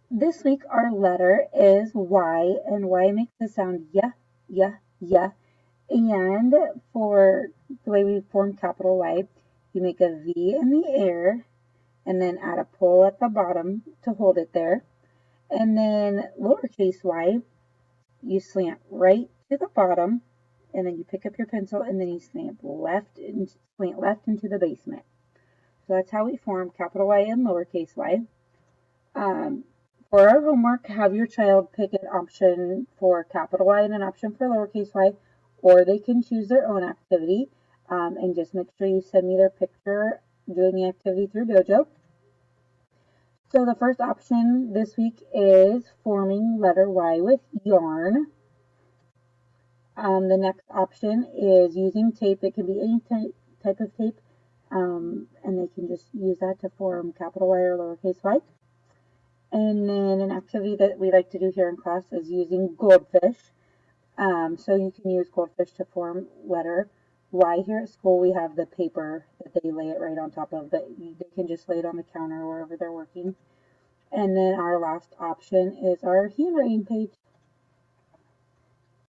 This week our letter is Y, and Y makes the sound yeah, yeah, yeah. And for the way we form capital Y, you make a V in the air and then add a pull at the bottom to hold it there. And then lowercase y, you slant right to the bottom, and then you pick up your pencil and then you slant left into the basement. So that's how we form capital Y and lowercase y. Um, for our homework, have your child pick an option for capital Y and an option for lowercase y, or they can choose their own activity. And just make sure you send me their picture doing the activity through Dojo. So the first option this week is forming letter Y with yarn. The next option is using tape. It can be any type of tape, and they can just use that to form capital Y or lowercase y. And then an activity that we like to do here in class is using goldfish. So you can use goldfish to form letter Y. Here at school, we have the paper that they lay it right on top of, but they can just lay it on the counter wherever they're working. And then our last option is our handwriting page.